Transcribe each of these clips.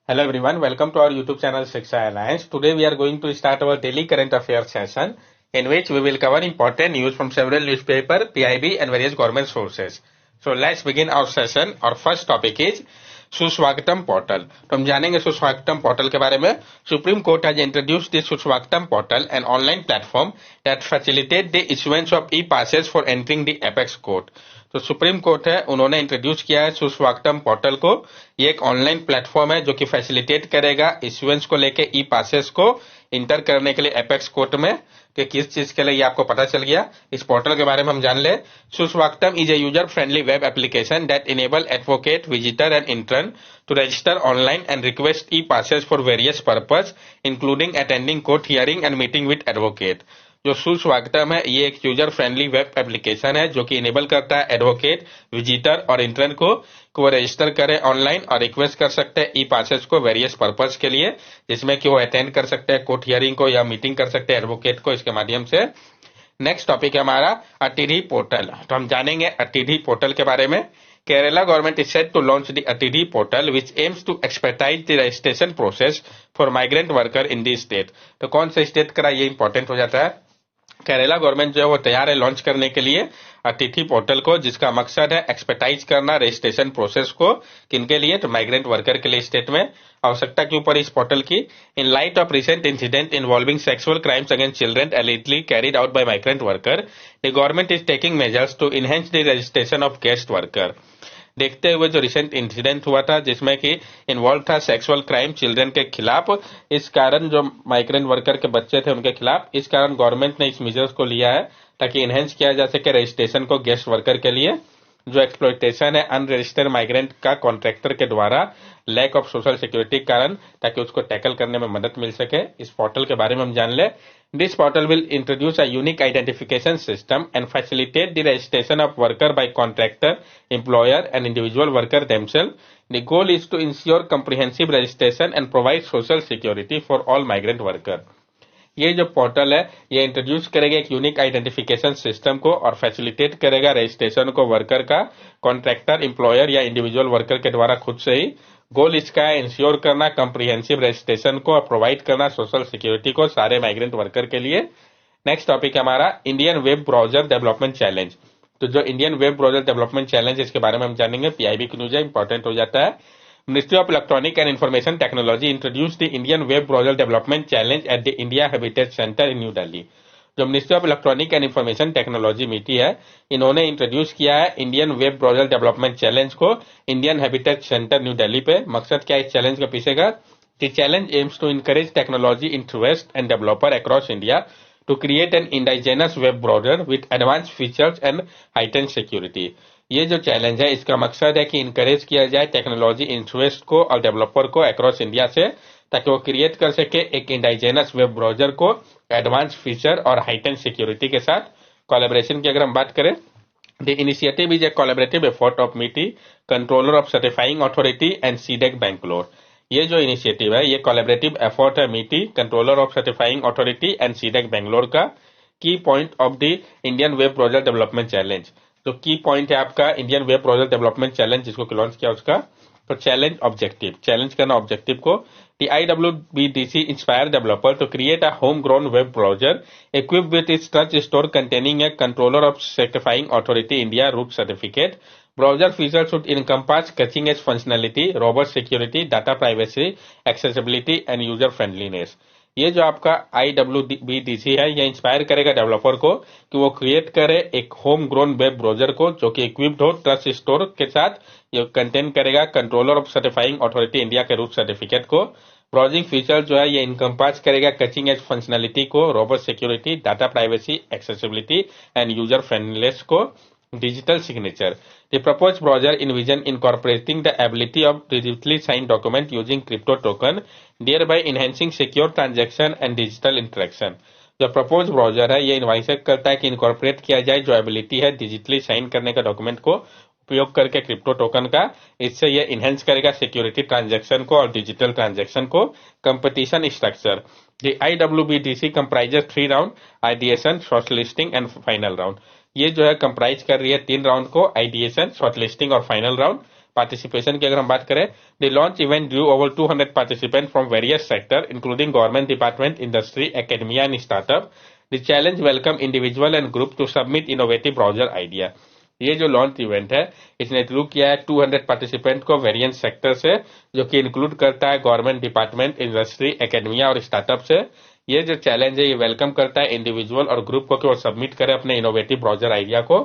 Hello everyone, welcome to our YouTube channel Shiksha Alliance. Today we are going to start our daily current affairs session in which we will cover important news from several newspaper, PIB and various government sources. So let's begin our session. Our first topic is Suswagatam portal. तो हम जानेंगे Suswagatam portal के बारे में। Supreme Court has introduced the सुस्वागतम portal, an online platform that facilitate the issuance of e-passes for entering the apex court। तो supreme court है उन्होंने इंट्रोड्यूस किया है सुस्वागतम पोर्टल को। ये एक ऑनलाइन प्लेटफॉर्म है जो कि फैसिलिटेट करेगा इश्यूएंस को लेके ई पासेस को इंटर करने के लिए एपेक्स कोर्ट में कि किस चीज के लिए ये आपको पता चल गया। इस पोर्टल के बारे में हम जान ले। Suswagatam is a user friendly web application that enable advocate, visitor and intern to register online and request e-passes for various purpose including attending court hearing and meeting with advocate। जो सुस्वागतम है ये एक यूजर फ्रेंडली वेब एप्लीकेशन है जो कि enable करता है एडवोकेट, विजिटर और इंटर्न को वो रजिस्टर करें ऑनलाइन और रिक्वेस्ट कर सकते हैं ई पासेस को वेरियस पर्पस के लिए, जिसमें कि वो अटेंड कर सकते हैं कोर्ट हियरिंग को या मीटिंग कर सकते हैं एडवोकेट को इसके माध्यम से। नेक्स्ट टॉपिक है हमारा अटिडी पोर्टल। तो हम जानेंगे अटिडी पोर्टल के बारे में। Kerala government is set to launch the ATD portal which aims to expedite the registration process for migrant worker in the state। तो कौन से स्टेट का ये इंपॉर्टेंट हो जाता है। केरला गवर्नमेंट जो है वो तैयार है लॉन्च करने के लिए अतिथि पोर्टल को, जिसका मकसद है एक्सपर्टाइज करना रजिस्ट्रेशन प्रोसेस को। किनके लिए? तो माइग्रेंट वर्कर के लिए स्टेट में। आवश्यकता के ऊपर इस पोर्टल की। In light of recent incident involving sexual crimes against children allegedly carried out by migrant worker, the government is taking measures to enhance the registration of guest worker. देखते हुए जो रिसेंट इंसिडेंट हुआ था जिसमें कि involve था sexual crime children के खिलाफ, इस कारण जो माइग्रेंट वर्कर के बच्चे थे उनके खिलाफ, इस कारण गवर्नमेंट ने इस मेजर्स को लिया है ताकि इनहेंस किया जा सके रजिस्ट्रेशन को गेस्ट वर्कर के लिए। जो एक्सप्लॉयटेशन है अनरजिस्टर्ड माइग्रेंट का कॉन्ट्रैक्टर के द्वारा लैक ऑफ सोशल सिक्योरिटी के कारण, ताकि उसको टैकल करने में मदद मिल सके। इस पोर्टल के बारे में हम जान ले। This portal will introduce a unique identification system and facilitate the registration of worker by contractor, employer and individual worker themselves। The goal is to ensure comprehensive registration and provide social security for all migrant worker। ये जो portal है ये introduce करेगा एक unique identification system को और facilitate करेगा registration को वर्कर का कॉन्ट्रैक्टर, एम्प्लॉयर या इंडिविजुअल वर्कर के द्वारा खुद से ही। गोल इसका है इंश्योर करना कम्प्रिहेंसिव रजिस्ट्रेशन को और प्रोवाइड करना सोशल सिक्योरिटी को सारे माइग्रेंट वर्कर के लिए। नेक्स्ट टॉपिक है हमारा Indian web browser development challenge. तो जो Indian web browser development challenge इसके बारे में हम जानेंगे। पीआईबी की न्यूज है, इंपॉर्टेंट हो जाता है। Ministry of Electronic and Information Technology introduced the Indian Web Browser Development Challenge at the India Habitat Center in New Delhi। जो ministry of electronic and information technology MeitY है, इन्होंने introduce किया है Indian web browser development challenge को Indian Habitat Centre New Delhi पे। मकसद क्या है इस चैलेंज के पीछे का? The challenge aims to encourage technology interest and developer across India to create an indigenous web browser with advance features and heightened security. ये जो चैलेंज है इसका मकसद है कि इनकरेज किया जाए टेक्नोलॉजी इंटरेस्ट को और डेवलपर को अक्रॉस इंडिया से, ताकि वो क्रिएट कर सके एक इंडाइजेनस वेब ब्राउजर को एडवांस फीचर और हाइटेंड सिक्योरिटी के साथ। कोलैबोरेशन की अगर हम बात करें, the initiative is a collaborative effort of MeitY, controller of certifying authority and CDAC Bangalore. ये जो इनिशिएटिव है ये कोलैबोरेटिव एफर्ट है MeitY, controller of certifying authority and CDAC Bangalore का। Key point of the Indian web browser development challenge, जो key point है आपका Indian web browser development challenge जिसको लॉन्च किया उसका। तो चैलेंज ऑब्जेक्टिव, चैलेंज करना ऑब्जेक्टिव को। The IWBDC inspire developer to create a homegrown web browser equipped with its touch store containing a controller of certifying authority India root certificate। Browser features should encompass cutting-edge functionality, robust security, data privacy, accessibility and user friendliness। ये जो आपका IWBDC है ये inspire करेगा developer को कि वो create करे एक होम ग्रोन वेब ब्राउजर को जो कि इक्विप्ड हो ट्रस्ट स्टोर के साथ। ये कंटेन करेगा controller of certifying authority India के रूट सर्टिफिकेट को। ब्राउजिंग फीचर जो है ये इनकम्पास करेगा कचिंग एज फंक्शनलिटी को, robust security, data privacy, accessibility and user friendliness को। Digital signature, the proposed browser envision incorporating the ability of digitally signed document using crypto token, thereby enhancing secure transaction and digital interaction। जो propose browser है ये इन्वाइसेट करता है कि incorporate किया जाए जो एबिलिटी है डिजिटली साइन करने का डॉक्यूमेंट को उपयोग करके क्रिप्टो टोकन का। इससे ये इनहेंस करेगा सिक्योरिटी ट्रांजैक्शन को और डिजिटल ट्रांजैक्शन को। Competition structure, the IWBDC comprises 3 round, ideation, shortlisting and final round. ये जो है कंप्राइज कर रही है 3 राउंड को, आइडिएशन, शॉर्टलिस्टिंग और फाइनल राउंड। पार्टिसिपेशन की अगर हम बात करें, the launch event drew over 200 participant from various sector including government department, industry, academia and startup. The challenge welcome individual and group to submit innovative browser idea. ये जो launch event है इसने through किया है 200 पार्टिसिपेंट को variant sector से, जो कि इंक्लूड करता है गवर्नमेंट डिपार्टमेंट, इंडस्ट्री, एकेडमिया और स्टार्टअप से. ये जो चैलेंज है ये वेलकम करता है इंडिविजुअल और ग्रुप को कि वो सबमिट करे अपने इनोवेटिव ब्राउजर आइडिया को.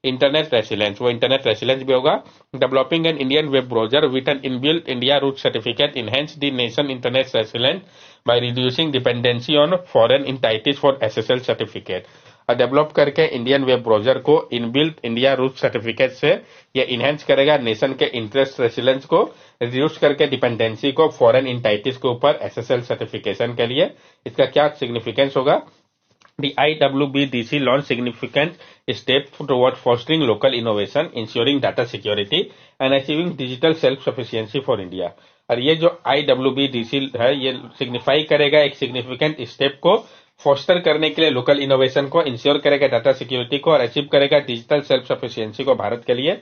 इंटरनेट रेसिलेंस, वो इंटरनेट रेसिलेंस भी होगा. Developing an Indian web browser with an inbuilt India root certificate enhance the nation internet resilient by reducing dependency on foreign entities for SSL certificate. और develop करके Indian web browser को inbuilt India root certificate से ये enhance करेगा nation के interest resilience को, reduce करके dependency को फॉरेन एंटिटीज के ऊपर एसएसएल सर्टिफिकेशन के लिए. इसका क्या सिग्निफिकेंस होगा? The IWBDC launched significant steps toward fostering local innovation, ensuring data security, and achieving digital self-sufficiency for India. और ये जो IWBDC है ये सिग्निफाई करेगा एक सिग्निफिकेंट स्टेप को फोस्टर करने के लिए लोकल इनोवेशन को, इंश्योर करेगा डाटा सिक्योरिटी को और अचीव करेगा डिजिटल सेल्फ सफिशिएंसी को भारत के लिए.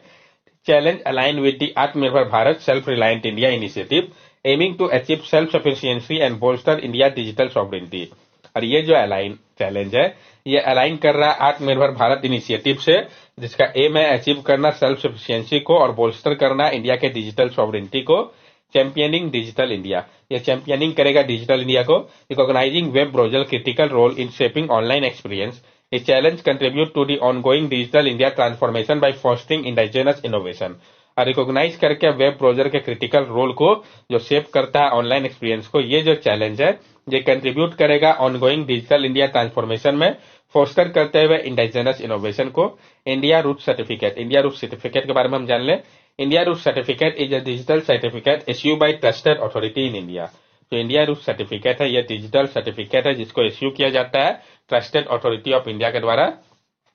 Challenge align with the Atmanirbhar Bharat self reliant India initiative aiming to achieve self sufficiency and bolster India digital sovereignty. और ये जो अलाइन चैलेंज है ये अलाइन कर रहा है आत्मनिर्भर भारत इनिशिएटिव से, जिसका एम है अचीव करना सेल्फ सफिशिएंसी को और बोल्स्टर करना इंडिया के डिजिटल सॉवरेनिटी को. चैंपियनिंग डिजिटल इंडिया, ये चैंपियनिंग करेगा डिजिटल इंडिया को. Recognising web browser critical role in shaping online experience. ये challenge contribute to the ongoing digital India transformation by fostering indigenous innovation. और रिकॉग्नाइज करके web browser के critical role को जो shape करता है ऑनलाइन एक्सपीरियंस को, ये जो चैलेंज है ये कंट्रीब्यूट करेगा ऑनगोइंग डिजिटल इंडिया ट्रांसफॉर्मेशन में, फोस्टर करते हुए इंडिजिनस इनोवेशन को. India root certificate, India root certificate के बारे में हम जान लें. India root certificate is a digital certificate issue by trusted authority in India. तो इंडिया रूट सर्टिफिकेट है, ये डिजिटल सर्टिफिकेट है जिसको इश्यू किया जाता है ट्रस्टेड अथॉरिटी ऑफ इंडिया के द्वारा.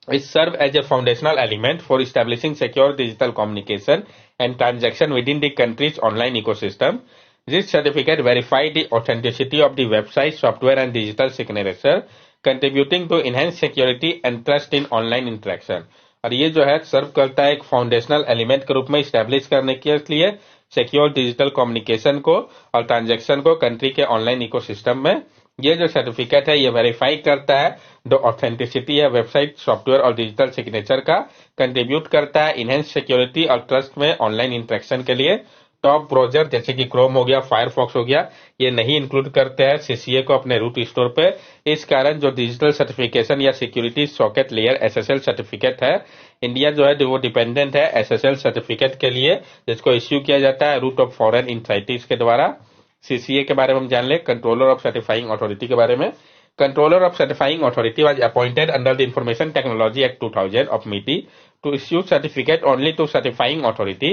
It serve as a foundational element for establishing secure digital communication and transaction within the country's online ecosystem. This certificate verify the authenticity of the website, software and digital signature, contributing to enhanced security and trust in online interaction. और ये जो है सर्व करता है एक foundational element के रूप में स्टैब्लिश करने के लिए सिक्योर डिजिटल कम्युनिकेशन को और ट्रांजैक्शन को कंट्री के ऑनलाइन इकोसिस्टम में. ये जो सर्टिफिकेट है ये वेरीफाई करता है जो ऑथेंटिसिटी है वेबसाइट, सॉफ्टवेयर और डिजिटल सिग्नेचर का, कंट्रीब्यूट करता है इनहेंस सिक्योरिटी और ट्रस्ट में ऑनलाइन इंटरेक्शन के लिए. टॉप ब्राउजर जैसे कि क्रोम हो गया, फायरफॉक्स हो गया, ये नहीं इंक्लूड करते हैं सीसीए को अपने रूट स्टोर पे. इस कारण जो डिजिटल सर्टिफिकेशन या security socket layer SSL certificate है, इंडिया जो है वो डिपेंडेंट है एसएसएल सर्टिफिकेट के लिए, जिसको इश्यू किया जाता है रूट ऑफ फॉरेन एंटिटीज के द्वारा. सीसीए के बारे में हम जान ले, कंट्रोलर ऑफ सर्टिफाइंग अथॉरिटी के बारे में. Controller of certifying authority was appointed under the information technology act 2000 of MITI to issue certificate only to certifying authority.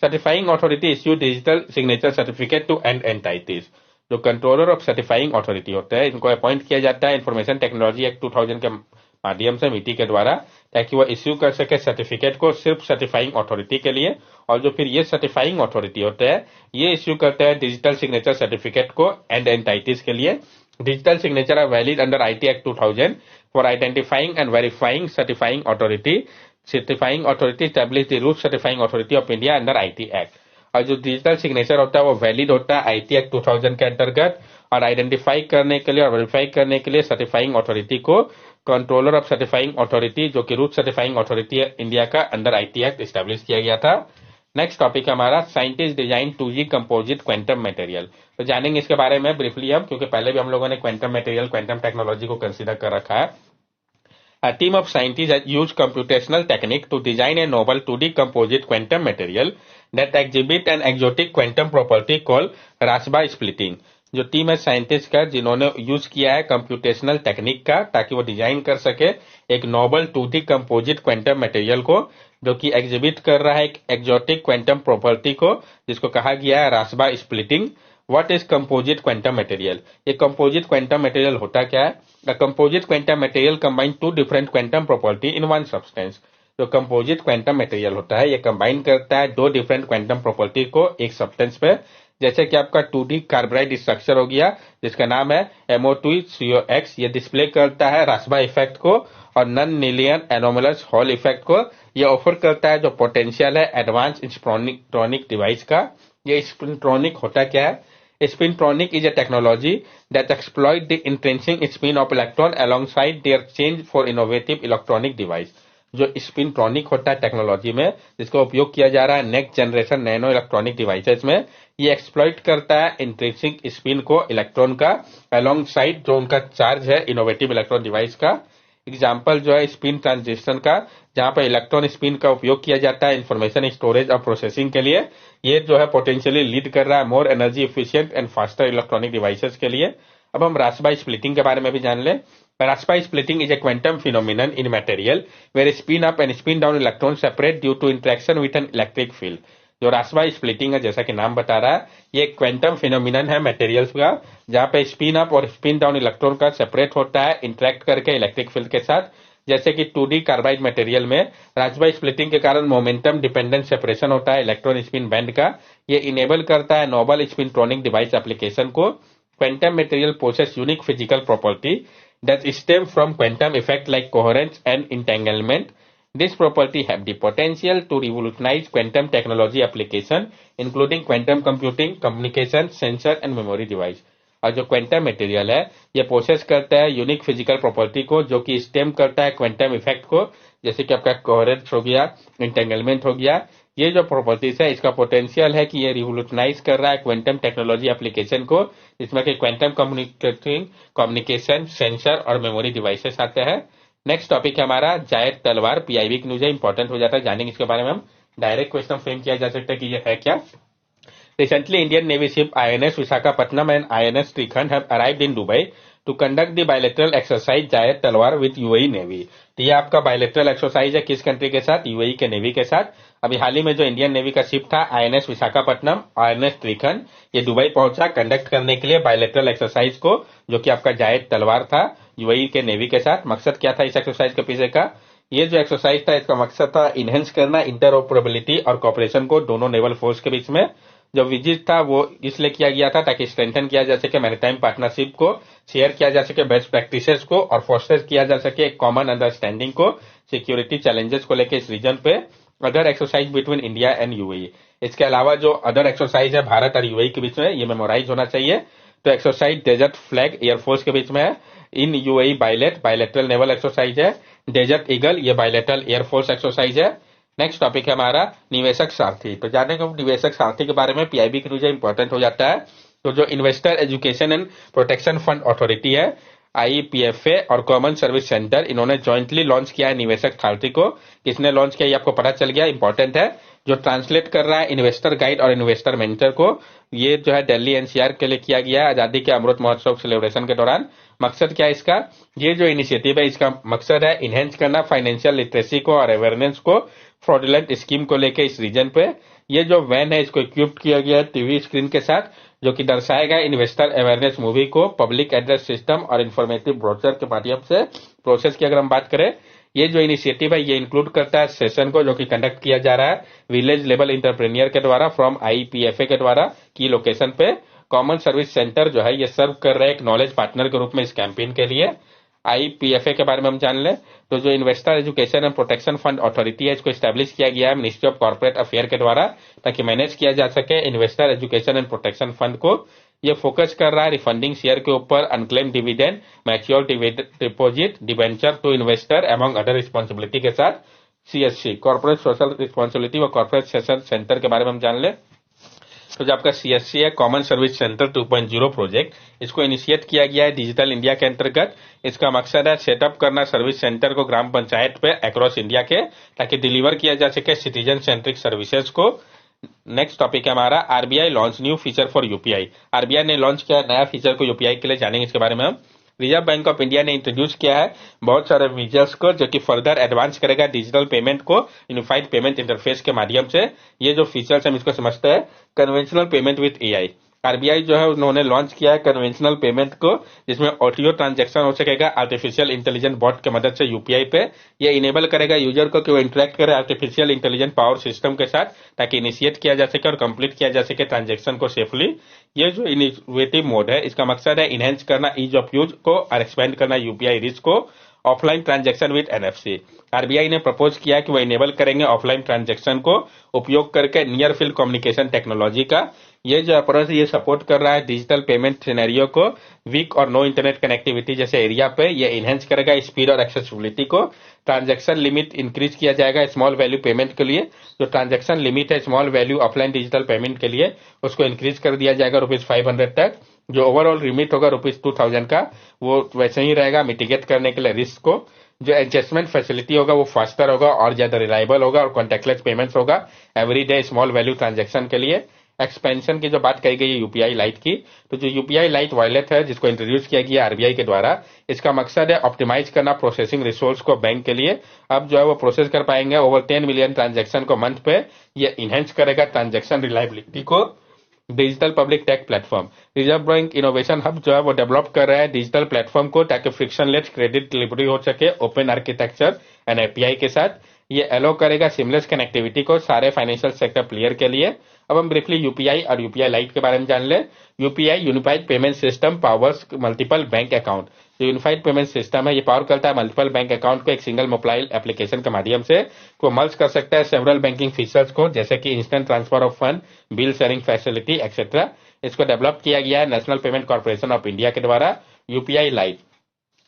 Certifying authority issue digital signature certificate to end entities. जो controller of certifying authority होते हैं इनको appoint किया जाता है information technology act 2000 के माध्यम से MITI के द्वारा, ताकि वो इश्यू कर सके सर्टिफिकेट को सिर्फ सर्टिफाइंग अथॉरिटी के लिए. और जो फिर ये सर्टिफाइंग अथॉरिटी होते हैं ये इश्यू करते हैं डिजिटल सिग्नेचर सर्टिफिकेट को एंड एंटिटीज के लिए. Digital signature are valid under IT Act 2000 for identifying and verifying certifying authority. Certifying authority establish the root certifying authority of India under IT Act. और जो digital signature होता है वो valid होता है IT Act 2000 के अंतर्गत, और आइडेंटिफाई करने के लिए और वेरीफाई करने के लिए सर्टिफाइंग अथॉरिटी को कंट्रोलर ऑफ सर्टिफाइंग अथॉरिटी, जो कि रूट सर्टिफाइंग अथॉरिटी है इंडिया का, अंडर IT Act एस्टेब्लिश किया गया था. नेक्स्ट टॉपिक हमारा scientist design 2G composite quantum material. तो जानेंगे इसके बारे में ब्रीफली हम, क्योंकि पहले भी हम लोगों ने क्वांटम मटेरियल, क्वांटम टेक्नोलॉजी को कंसीडर कर रखा है. A team of scientists has used computational technique to design a novel 2D composite quantum material that exhibit an exotic quantum property called रासबा splitting. जो टीम है साइंटिस्ट का जिन्होंने use किया है कंप्यूटेशनल टेक्निक का, ताकि वो डिजाइन कर सके एक Nobel 2D composite quantum material को, जो कि एग्जिबिट कर रहा है एक एक्जोटिक क्वांटम प्रॉपर्टी को, जिसको कहा गया है Rashba splitting. What is composite quantum material? ये कंपोजिट क्वांटम मटेरियल होता क्या है? The composite quantum material combine two different quantum property in one substance. जो कंपोजिट क्वांटम मटेरियल होता है ये कंबाइन करता है दो डिफरेंट क्वांटम प्रॉपर्टी को एक सब्सटेंस पे, जैसे कि आपका 2D कार्बाइड स्ट्रक्चर हो गया जिसका नाम है MO2COX, ये डिस्प्ले करता है रास्बा इफेक्ट को और non linear anomalous Hall effect को। ये ऑफर करता है जो पोटेंशियल है एडवांस स्पिनट्रॉनिक डिवाइस का। ये स्पिनट्रॉनिक होता क्या है? Spintronic is a technology that exploits the intrinsic spin of electron alongside their change for innovative electronic device। जो स्पिनट्रॉनिक होता है टेक्नोलॉजी में जिसका उपयोग किया जा रहा है next generation nano electronic devices में, ये एक्सप्लॉइट करता है इंट्रिंसिक स्पिन को इलेक्ट्रॉन का अलोंग साइड जो उनका चार्ज है इनोवेटिव इलेक्ट्रॉन डिवाइस का। एग्जाम्पल जो है स्पिन ट्रांजिस्टर का, जहां पर इलेक्ट्रॉन स्पिन का उपयोग किया जाता है इंफॉर्मेशन स्टोरेज और प्रोसेसिंग के लिए। ये जो है पोटेंशियली लीड कर रहा है more energy efficient and faster electronic devices के लिए। अब हम रास्बा स्प्लिटिंग के बारे में भी जान लें। Rashba splitting is a quantum phenomenon in material where spin up and spin down electron separate due to interaction with an electric field. जो रास्बा स्प्लिटिंग है जैसा कि नाम बता रहा है, ये क्वांटम फिनोमिनन है मटेरियल्स का, जहां पे स्पिन अप और स्पिन डाउन इलेक्ट्रॉन का सेपरेट होता है इंटरेक्ट करके इलेक्ट्रिक फील्ड के साथ। जैसे कि 2D कार्बाइड मटेरियल में रास्बा स्प्लिटिंग के कारण मोमेंटम डिपेंडेंट सेपरेशन होता है इलेक्ट्रॉन स्पिन बैंड का। ये इनेबल करता है नोबल स्पिनट्रॉनिक डिवाइस एप्लीकेशन को। Quantum material possess unique physical property that stem from quantum effect like coherence and entanglement. This property have the potential to revolutionize quantum technology application, including quantum computing, communication, sensor and memory device। और जो quantum material है ये process करता है unique physical property को जो कि stem करता है क्वांटम इफेक्ट को, जैसे कि आपका कोहेरेंस हो गया, इंटेंगलमेंट हो गया। ये जो प्रॉपर्टीज है इसका पोटेंशियल है कि ये रिवोल्यूशनाइज कर रहा है क्वांटम टेक्नोलॉजी एप्लीकेशन को, जिसमें कि क्वांटम कम्युनिकेशन, सेंसर और मेमोरी डिवाइसेस आते हैं। नेक्स्ट टॉपिक है हमारा जायद तलवार, पीआईबी की न्यूज है, इंपॉर्टेंट हो जाता है, जानेंगे इसके बारे में हम। डायरेक्ट क्वेश्चन फ्रेम किया जा सकता है कि ये है क्या। Recently Indian Navy ship INS Visakhapatnam and INS Trikhand have arrived in Dubai to conduct the bilateral exercise Zayed Talwar with UAE navy. तो ये आपका बायलैटरल एक्सरसाइज है किस कंट्री के साथ? UAE के नेवी के साथ। अभी हाल ही में जो इंडियन नेवी का शिप था INS विशाखापट्टनम, INS त्रिखंड, ये दुबई पहुंचा कंडक्ट करने के लिए बायलैटरल एक्सरसाइज को, जो कि आपका जायद तलवार था UAE के नेवी के साथ। मकसद क्या था इस एक्सरसाइज के पीछे का? ये जो एक्सरसाइज था इसका मकसद था इनहेंस करना इंटरऑपरेबिलिटी और कॉपरेशन को दोनों नेवल फोर्स के बीच में। जो विजिट था वो इसलिए किया गया था ताकि स्ट्रेंथन किया जा सके मैरीटाइम पार्टनरशिप को, शेयर किया जा सके बेस्ट प्रैक्टिसेस को और फोर्सेस किया जा सके एक कॉमन अंडरस्टैंडिंग को सिक्योरिटी चैलेंजेस को लेकर इस रीजन पे। Other exercise between India and UAE, इसके अलावा जो अदर एक्सरसाइज है भारत और UAE के बीच में ये मेमोराइज होना चाहिए। तो एक्सरसाइज डेजर्ट फ्लैग एयरफोर्स के बीच में है, इन UAE बायलैटरल नेवल एक्सरसाइज है। डेजर्ट ईगल ये बायलैटरल एयरफोर्स एक्सरसाइज है। नेक्स्ट टॉपिक है हमारा निवेशक सारथी। तो जानेंगे हम निवेशक सारथी के बारे में, पीआईबी की न्यूज इंपॉर्टेंट हो जाता है। तो जो investor education and protection fund authority है IPFA और कॉमन सर्विस सेंटर, इन्होंने ज्वाइंटली लॉन्च किया है निवेशक सारथी को। किसने लॉन्च किया ये आपको पता चल गया, इंपॉर्टेंट है। जो ट्रांसलेट कर रहा है इन्वेस्टर गाइड और इन्वेस्टर मेंटर को, ये जो है दिल्ली NCR के लिए किया गया है आजादी के अमृत महोत्सव सेलिब्रेशन के दौरान। मकसद क्या है इसका? ये जो इनिशिएटिव है इसका मकसद है इनहेंस करना फाइनेंशियल लिटरेसी को और अवेयरनेस को फ्रॉडुलेंट स्कीम को लेके इस रीजन पे। ये जो वैन है इसको इक्विप्ड किया गया है टीवी स्क्रीन के साथ, जो कि दर्शाएगा इन्वेस्टर अवेयरनेस मूवी को पब्लिक एड्रेस सिस्टम और इन्फॉर्मेटिव ब्रोचर के माध्यम से। प्रोसेस की अगर हम बात करें, ये जो इनिशिएटिव है ये इंक्लूड करता है सेशन को जो कि कंडक्ट किया जा रहा है विलेज लेवल इंटरप्रेन्योर के द्वारा फ्रॉम IPFA के द्वारा की लोकेशन पे। कॉमन सर्विस सेंटर जो है ये सर्व कर रहे हैं एक नॉलेज पार्टनर के रूप में इस कैंपेन के लिए। IPFA के बारे में हम जान लें तो जो investor education and protection fund authority है इसको स्टैब्लिश किया गया है मिनिस्ट्री ऑफ कॉर्पोरेट अफेयर के द्वारा ताकि मैनेज किया जा सके investor education and protection fund को। ये फोकस कर रहा है रिफंडिंग शेयर के ऊपर, unclaimed dividend, mature deposit, debenture to investor among other responsibility के साथ। CSC कॉर्पोरेट सोशल रिस्पॉन्सिबिलिटी और कॉर्पोरेट सेशन सेंटर के बारे में हम जान लें तो जो आपका CSC है कॉमन सर्विस सेंटर 2.0 प्रोजेक्ट, इसको इनिशिएट किया गया है डिजिटल इंडिया के अंतर्गत। इसका मकसद है सेटअप करना सर्विस सेंटर को ग्राम पंचायत पे अक्रॉस इंडिया के, ताकि डिलीवर किया जा सके सिटीजन सेंट्रिक सर्विसेज को। नेक्स्ट टॉपिक है हमारा RBI launch new feature for UPI। RBI ने लॉन्च किया नया फीचर को UPI के लिए, जानेंगे इसके बारे में हम। रिजर्व बैंक ऑफ इंडिया ने इंट्रोड्यूस किया है बहुत सारे फीचर्स को जो कि फर्दर एडवांस करेगा डिजिटल पेमेंट को यूनिफाइड पेमेंट इंटरफेस के माध्यम से। ये जो फीचर्स हम इसको समझते हैं conventional payment with AI। RBI जो है उन्होंने लॉन्च किया है कन्वेंशनल पेमेंट को, जिसमें ऑडियो ट्रांजैक्शन हो सकेगा आर्टिफिशियल इंटेलिजेंट बॉट की मदद से यूपीआई पे। ये इनेबल करेगा यूजर को कि वो इंटरेक्ट करे आर्टिफिशियल इंटेलिजेंट पावर सिस्टम के साथ, ताकि इनिशिएट किया जा सके और कंप्लीट किया जा सके ट्रांजैक्शन को सेफली। ये जो इनोवेटिव मोड है, इसका मकसद है इनहेंस करना ईज ऑफ यूज को और एक्सपेंड करना यूपीआई रिच को offline transaction with NFC. RBI ने प्रपोज किया कि वो इनेबल करेंगे ऑफलाइन ट्रांजैक्शन को उपयोग करके नियर फील्ड कम्युनिकेशन टेक्नोलॉजी का। ये जो अप्रोच ये सपोर्ट कर रहा है डिजिटल पेमेंट सिनेरियो को वीक और नो इंटरनेट कनेक्टिविटी जैसे एरिया पे। ये इनहेंस करेगा स्पीड और एक्सेसिबिलिटी को। ट्रांजैक्शन लिमिट इंक्रीज किया जाएगा स्मॉल वैल्यू पेमेंट के लिए। जो ट्रांजैक्शन लिमिट है small value offline digital payment के लिए, उसको इंक्रीज कर दिया जाएगा ₹500 तक। जो ओवरऑल लिमिट होगा ₹2000 का, वो वैसे ही रहेगा मिटिगेट करने के लिए रिस्क को। जो एडजस्टमेंट फैसिलिटी होगा वो फास्टर होगा और ज्यादा रिलायबल होगा और कॉन्टेक्टलेस पेमेंट्स होगा एवरीडे स्मॉल वैल्यू ट्रांजैक्शन के लिए। एक्सपेंशन की जो बात कही गई है यूपीआई लाइट की, तो जो यूपीआई लाइट वॉलेट है जिसको इंट्रोड्यूस किया गया आरबीआई के द्वारा, इसका मकसद है ऑप्टिमाइज करना प्रोसेसिंग रिसोर्स को बैंक के लिए। अब जो है वो प्रोसेस कर पाएंगे ओवर 10 मिलियन ट्रांजैक्शन को मंथ पे। ये इनहेंस करेगा ट्रांजैक्शन रिलायबिलिटी को। Digital public take platform, reserve bank innovation hub जो है वो डेवलप कर रहा है डिजिटल प्लेटफॉर्म को, ताकि फ्रिक्शनलेस क्रेडिट डिलीवरी हो सके ओपन आर्किटेक्चर एंड एपीआई के साथ। ये अलो करेगा सिमलेस कनेक्टिविटी को सारे फाइनेंशियल सेक्टर प्लेयर के लिए। अब हम ब्रीफली यूपीआई और यूपीआई लाइट के बारे में जान ले। UPI unified payment system powers multiple bank account. जो यूनिफाइड पेमेंट सिस्टम है ये पावर करता है मल्टीपल बैंक अकाउंट को एक सिंगल मोबाइल एप्लीकेशन के माध्यम से। को मर्ज कर सकता है सेवरल बैंकिंग फीचर्स को, जैसे कि instant transfer of fund, bill sharing facility etcetera. इसको डेवलप किया गया है national payment corporation of India के द्वारा। यूपीआई लाइट,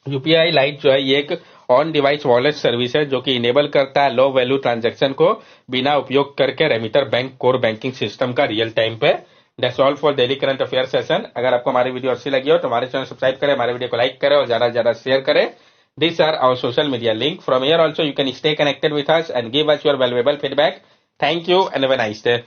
यूपीआई लाइट जो है ये एक ऑन डिवाइस वॉलेट सर्विस है जो कि इनेबल करता है लो वैल्यू ट्रांजैक्शन को बिना उपयोग करके remitter bank core banking system का रियल टाइम पे। That's all for daily current affair session. अगर आपको हमारी वीडियो अच्छी लगी हो तो हमारे चैनल सब्सक्राइब करें, हमारे वीडियो को लाइक करें और ज्यादा से ज्यादा शेयर करें। These are our social media link. From here also you can stay connected with us and give us your valuable feedback. Thank you and have a nice day.